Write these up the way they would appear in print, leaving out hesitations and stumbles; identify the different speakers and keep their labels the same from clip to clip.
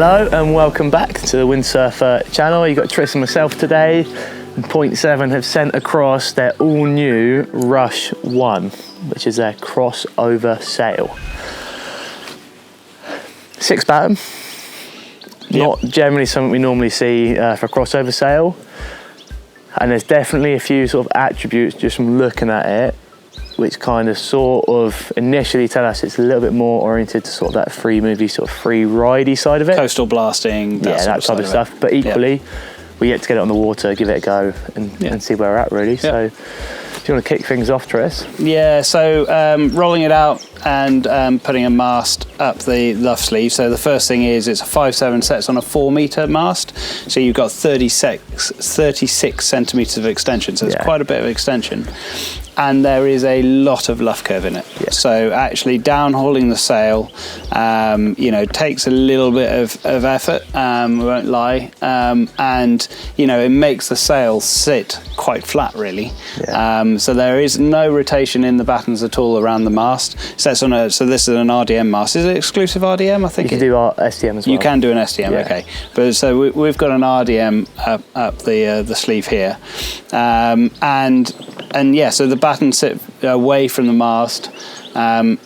Speaker 1: Hello and welcome back to the Windsurfer channel. You've got Tris and myself today. And Point 7 have sent across their all new Rush 1, which is their crossover sail. 6 batten. Not generally something we normally see for a crossover sail. And there's definitely a few sort of attributes just from looking at it, which kind of sort of initially tell us it's a little bit more oriented to sort of that free movie, sort of free ridey side of it.
Speaker 2: Coastal blasting,
Speaker 1: that type of stuff. But equally, we get to get it on the water, give it a go and see where we're at really. So do you want to kick things off, Tris?
Speaker 2: Yeah, so rolling it out and putting a mast up the luff sleeve. So the first thing is it's a 5/7 sets on a 4 metre mast. So you've got 36 centimetres of extension. So it's quite a bit of extension. And there is a lot of luff curve in it. Yeah. So actually downhauling the sail, takes a little bit of effort, we won't lie. And, it makes the sail sit quite flat, really. Yeah. So there is no rotation in the battens at all around the mast. So this is an RDM mast. Is it exclusive RDM? I think
Speaker 1: you can do SDM as well.
Speaker 2: You can do an SDM, okay. But so we've got an RDM up the sleeve here. So the battens sit away from the mast, and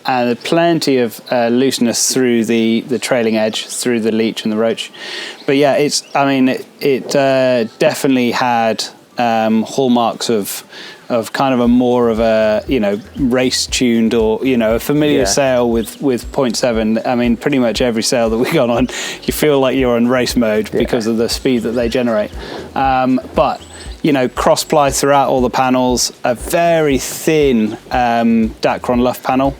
Speaker 2: plenty of looseness through the trailing edge, through the leech and the roach. But yeah, it definitely had hallmarks of kind of a more of a race tuned or a familiar sail with Point 7. I mean, pretty much every sail that we got on, you feel like you're in race mode because of the speed that they generate. But cross ply throughout all the panels, a very thin Dacron luff panel.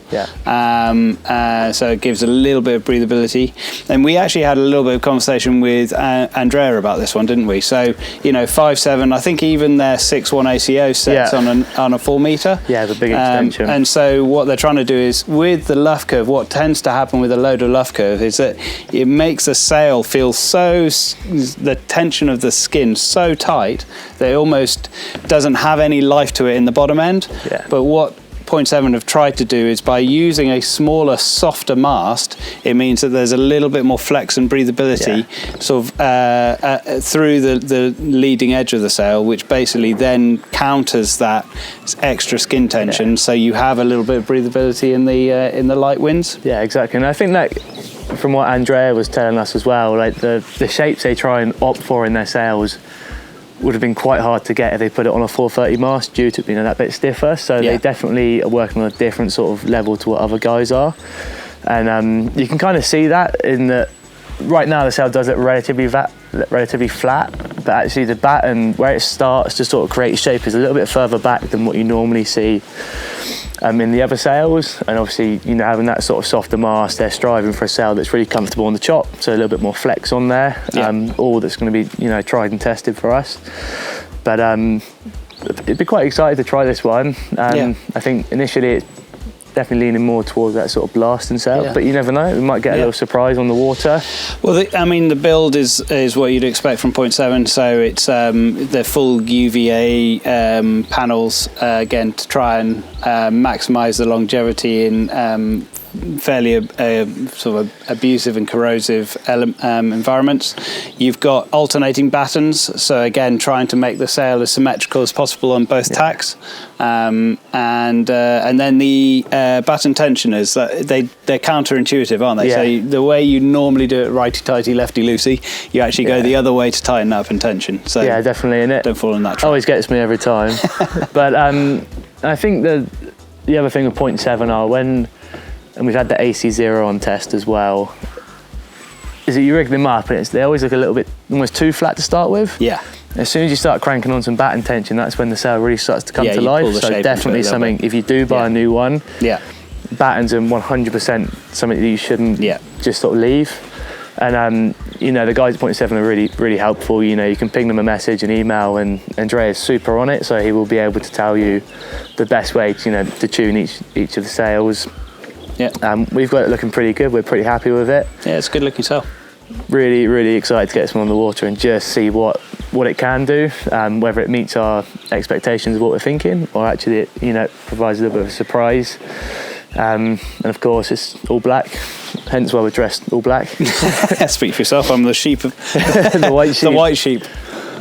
Speaker 2: So it gives a little bit of breathability. And we actually had a little bit of conversation with Andrea about this one, didn't we? So, 5/7, I think even their 6/1 ACO sets on a 4 metre.
Speaker 1: Yeah, the big extension.
Speaker 2: And so what they're trying to do is, with the luff curve, what tends to happen with a load of luff curve is that it makes the sail feel the tension of the skin so tight that it almost doesn't have any life to it in the bottom end. But what Point 7 have tried to do is, by using a smaller, softer mast, it means that there's a little bit more flex and breathability sort of through the leading edge of the sail, which basically then counters that extra skin tension, so you have a little bit of breathability in the light winds. Yeah,
Speaker 1: exactly. And I think that from what Andrea was telling us as well, like the shapes they try and opt for in their sails would have been quite hard to get if they put it on a 430 mast due to being that bit stiffer. So they definitely are working on a different sort of level to what other guys are. And you can kind of see that in that right now the sail does it relatively flat, but actually the batten, where it starts to sort of create shape, is a little bit further back than what you normally see in the other sails. And obviously, having that sort of softer mast, they're striving for a sail that's really comfortable on the chop, so a little bit more flex on there. All that's going to be tried and tested for us. But it'd be quite excited to try this one. I think initially it's definitely leaning more towards that sort of blasting sail, but you never know, we might get a little surprise on the water.
Speaker 2: Well, the build is what you'd expect from Point 7, so it's the full UVA panels, again, to try and maximise the longevity in fairly sort of abusive and corrosive environments. You've got alternating battens, so again trying to make the sail as symmetrical as possible on both tacks, and then the batten tensioners, they're counterintuitive, aren't they? So the way you normally do it righty-tighty, lefty-loosey, you actually go the other way to tighten up and tension. So
Speaker 1: definitely in it.
Speaker 2: Don't fall in that trap.
Speaker 1: Always gets me every time. But I think the other thing with Point 7 and we've had the AC0 on test as well, is that you rig them up and they always look a little bit almost too flat to start with. As soon as you start cranking on some batten tension, that's when the sail really starts to come to life. So definitely something, if you do buy a new one, battens are 100% something that you shouldn't just sort of leave. And the guys at Point 7 are really, really helpful. You can ping them a message, an email, and Andrea's super on it, so he will be able to tell you the best way to tune each of the sails. We've got it looking pretty good. We're pretty happy with it.
Speaker 2: Yeah, it's a good looking sail.
Speaker 1: Really, really excited to get this one on the water and just see what it can do, whether it meets our expectations of what we're thinking, or actually it provides a little bit of a surprise. And of course, it's all black, hence why we're dressed all black.
Speaker 2: Speak for yourself. I'm the sheep.
Speaker 1: The white sheep.
Speaker 2: The white sheep.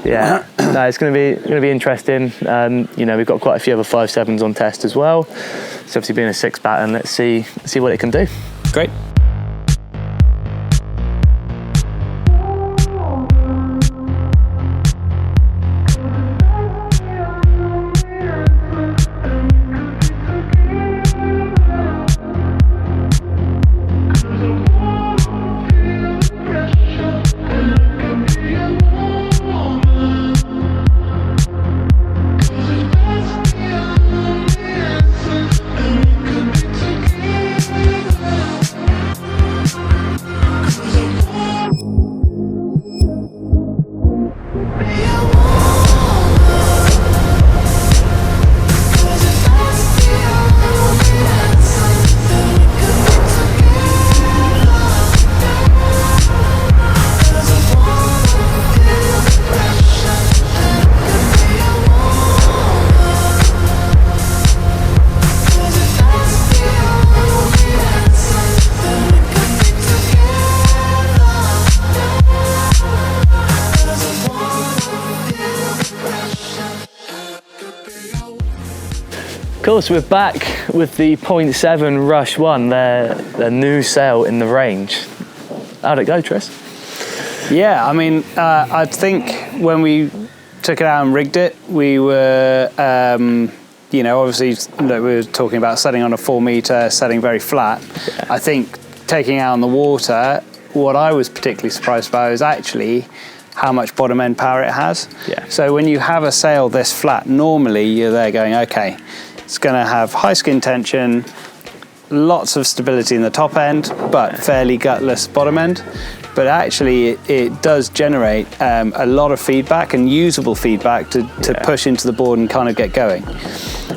Speaker 1: Yeah, no, it's going to be interesting. You know, we've got quite a few other 5.7s on test as well. It's obviously been a 6 baton. Let's see what it can do.
Speaker 2: Great.
Speaker 1: Of course, we're back with the 0.7 Rush 1, their new sail in the range. How'd it go, Tris?
Speaker 2: Yeah, I mean, I think when we took it out and rigged it, we were, you know, obviously we were talking about setting on a 4 metre, setting very flat. Yeah. I think taking out on the water, what I was particularly surprised about is actually how much bottom end power it has.
Speaker 1: Yeah.
Speaker 2: So when you have a sail this flat, normally you're there going, okay, it's going to have high skin tension, lots of stability in the top end, but fairly gutless bottom end. But actually it does generate a lot of feedback and usable feedback to push into the board and kind of get going.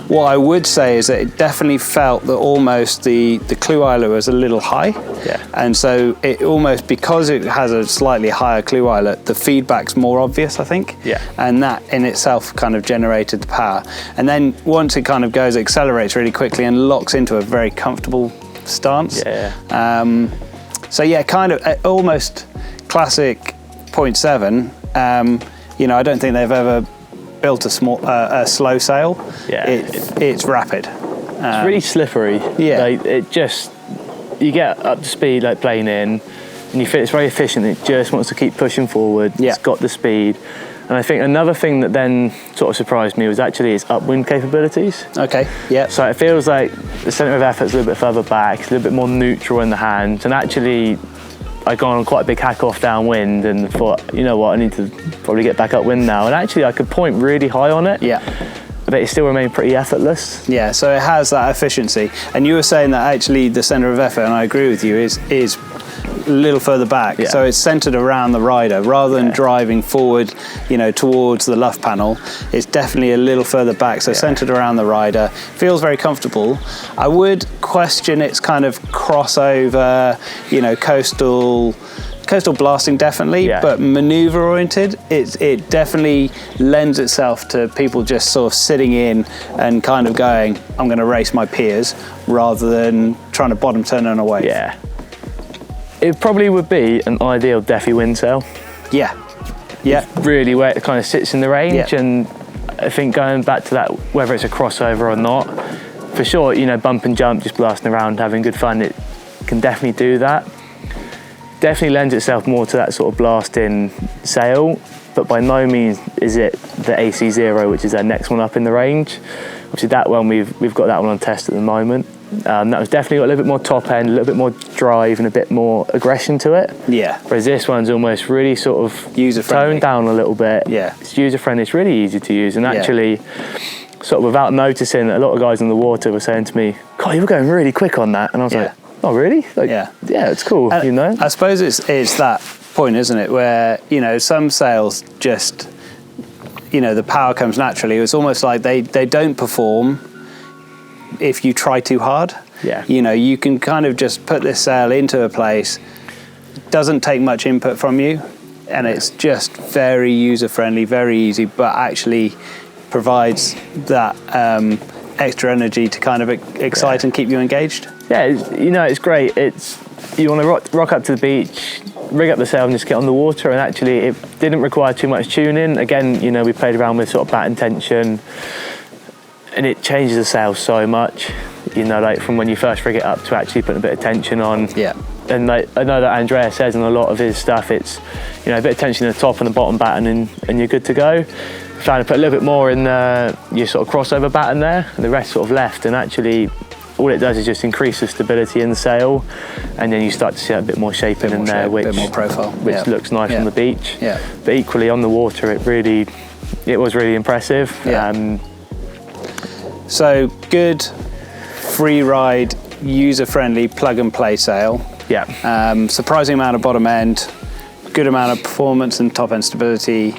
Speaker 2: What I would say is that it definitely felt that almost the clue eyelet was a little high.
Speaker 1: Yeah.
Speaker 2: And so it almost, because it has a slightly higher clue eyelet, the feedback's more obvious, I think.
Speaker 1: Yeah.
Speaker 2: And that in itself kind of generated the power. And then once it kind of goes, it accelerates really quickly and locks into a very comfortable stance.
Speaker 1: Yeah.
Speaker 2: So yeah, kind of almost classic 0.7. You know, I don't think they've ever built a slow sail.
Speaker 1: Yeah.
Speaker 2: It's rapid.
Speaker 1: It's really slippery.
Speaker 2: Yeah.
Speaker 1: Like, it just, you get up to speed like playing in, and you feel it's very efficient. It just wants to keep pushing forward.
Speaker 2: Yeah.
Speaker 1: It's got the speed. And I think another thing that then sort of surprised me was actually its upwind capabilities.
Speaker 2: Okay, yeah.
Speaker 1: So it feels like the centre of effort's a little bit further back, it's a little bit more neutral in the hand, and actually I'd gone on quite a big hack off downwind and thought, you know what, I need to probably get back upwind now. And actually I could point really high on it.
Speaker 2: Yeah.
Speaker 1: But it still remained pretty effortless.
Speaker 2: Yeah, so it has that efficiency. And you were saying that actually the centre of effort, and I agree with you, is a little further back.
Speaker 1: Yeah.
Speaker 2: So it's centred around the rider rather than driving forward, you know, towards the luff panel. It's definitely a little further back, so centred around the rider. Feels very comfortable. I would question its kind of crossover, you know, coastal blasting definitely, but maneuver oriented, it definitely lends itself to people just sort of sitting in and kind of going, I'm going to race my peers, rather than trying to bottom turn on a wave.
Speaker 1: Yeah. It probably would be an ideal Defi wind sail.
Speaker 2: Yeah. Yeah.
Speaker 1: Really where it kind of sits in the range, and I think going back to that, whether it's a crossover or not, for sure, you know, bump and jump, just blasting around, having good fun, it can definitely do that. Definitely lends itself more to that sort of blasting sail, but by no means is it the AC0, which is our next one up in the range. Obviously that one, we've got that one on test at the moment. That was definitely got a little bit more top end, a little bit more drive and a bit more aggression to it.
Speaker 2: Yeah.
Speaker 1: Whereas this one's almost really sort of
Speaker 2: user-friendly,
Speaker 1: toned down a little bit.
Speaker 2: Yeah.
Speaker 1: It's user-friendly, it's really easy to use, and actually, sort of without noticing, a lot of guys in the water were saying to me, God, you were going really quick on that. And I was like, oh really? Like, yeah, it's cool, you know?
Speaker 2: I suppose it's that point, isn't it, where, you know, some sails just, you know, the power comes naturally. It's almost like they don't perform if you try too hard.
Speaker 1: Yeah.
Speaker 2: You know, you can kind of just put this sail into a place, doesn't take much input from you, and it's just very user-friendly, very easy, but actually provides that extra energy to kind of excite and keep you engaged?
Speaker 1: Yeah, it's great. You want to rock up to the beach, rig up the sail and just get on the water, and actually it didn't require too much tuning. Again, we played around with sort of batten tension, and it changes the sail so much, like from when you first rig it up to actually putting a bit of tension on.
Speaker 2: Yeah.
Speaker 1: And like I know that Andrea says in a lot of his stuff, it's a bit of tension in the top and the bottom batten, and you're good to go. Trying to put a little bit more in your sort of crossover batten there, and the rest sort of left, and actually all it does is just increase the stability in the sail, and then you start to see a bit more shaping in there, which
Speaker 2: bit more profile,
Speaker 1: which looks nice on the beach.
Speaker 2: Yeah.
Speaker 1: But equally on the water, it was really impressive.
Speaker 2: Yeah. So good, free ride, user-friendly, plug-and-play sail.
Speaker 1: Yeah.
Speaker 2: Surprising amount of bottom end, good amount of performance and top end stability.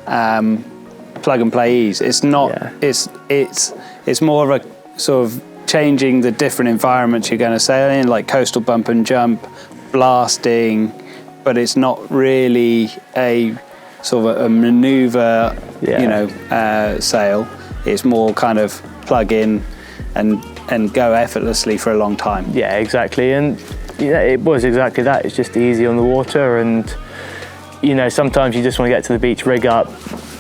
Speaker 2: Plug-and-play ease. It's not. Yeah. It's more of a sort of changing the different environments you're going to sail in, like coastal bump and jump, blasting, but it's not really a sort of a maneuver, sail. It's more kind of plug in and go effortlessly for a long time.
Speaker 1: Yeah, exactly. And it was exactly that. It's just easy on the water, and sometimes you just want to get to the beach, rig up,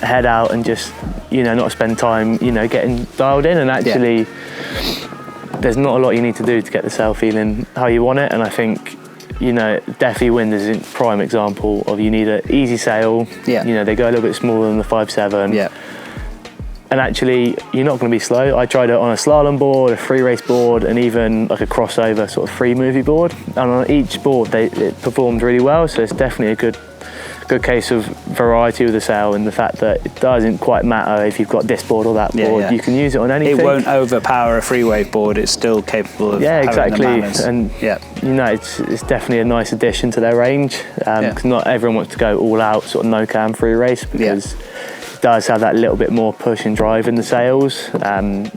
Speaker 1: head out, and just not spend time getting dialed in. And actually there's not a lot you need to do to get the sail feeling how you want it. And I think definitely Wind is a prime example of you need an easy sail.
Speaker 2: Yeah.
Speaker 1: They go a little bit smaller than the 5.7.
Speaker 2: Yeah.
Speaker 1: And actually, you're not going to be slow. I tried it on a slalom board, a free race board, and even like a crossover sort of free movie board. And on each board, it performed really well. So it's definitely a good case of variety with the sail, and the fact that it doesn't quite matter if you've got this board or that board. Yeah. You can use it on anything.
Speaker 2: It won't overpower a free wave board. It's still capable of
Speaker 1: exactly.
Speaker 2: having the manners.
Speaker 1: And it's definitely a nice addition to their range. Because not everyone wants to go all out sort of no cam free race, because it does have that little bit more push and drive in the sails. And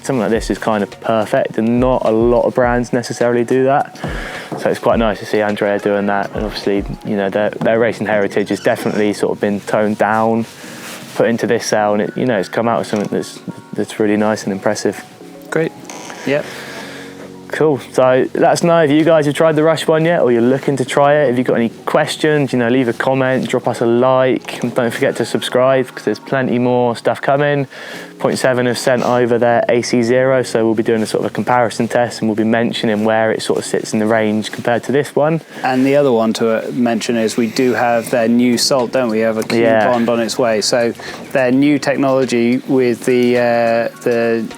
Speaker 1: something like this is kind of perfect, and not a lot of brands necessarily do that. So it's quite nice to see Andrea doing that, and obviously their racing heritage has definitely sort of been toned down, put into this sail, and it's come out with something that's really nice and impressive.
Speaker 2: Great. Yep.
Speaker 1: Cool. So let us know if you guys have tried the Rush one yet, or you're looking to try it. If you've got any questions, leave a comment, drop us a like, and don't forget to subscribe, because there's plenty more stuff coming. Point 7 have sent over their AC0, so we'll be doing a sort of a comparison test, and we'll be mentioning where it sort of sits in the range compared to this one.
Speaker 2: And the other one to mention is we do have their new salt, don't we? Have a Q bond on its way. So their new technology with the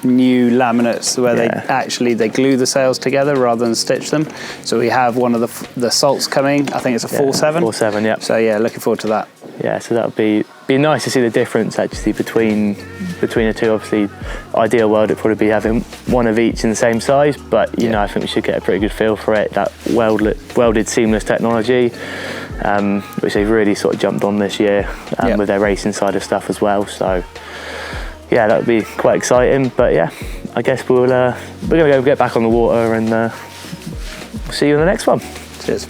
Speaker 2: new laminates, where they glue the sails together rather than stitch them. So we have one of the salts coming. I think it's a 4.7.
Speaker 1: 4.7, yeah.
Speaker 2: So looking forward to that.
Speaker 1: Yeah, so that'll be nice to see the difference actually between the two. Obviously, ideal world it'd probably be having one of each in the same size, but I think we should get a pretty good feel for it. That welded seamless technology, which they've really sort of jumped on this year with their racing side of stuff as well. So that would be quite exciting. But I guess we're gonna go get back on the water, and see you in the next one.
Speaker 2: Cheers.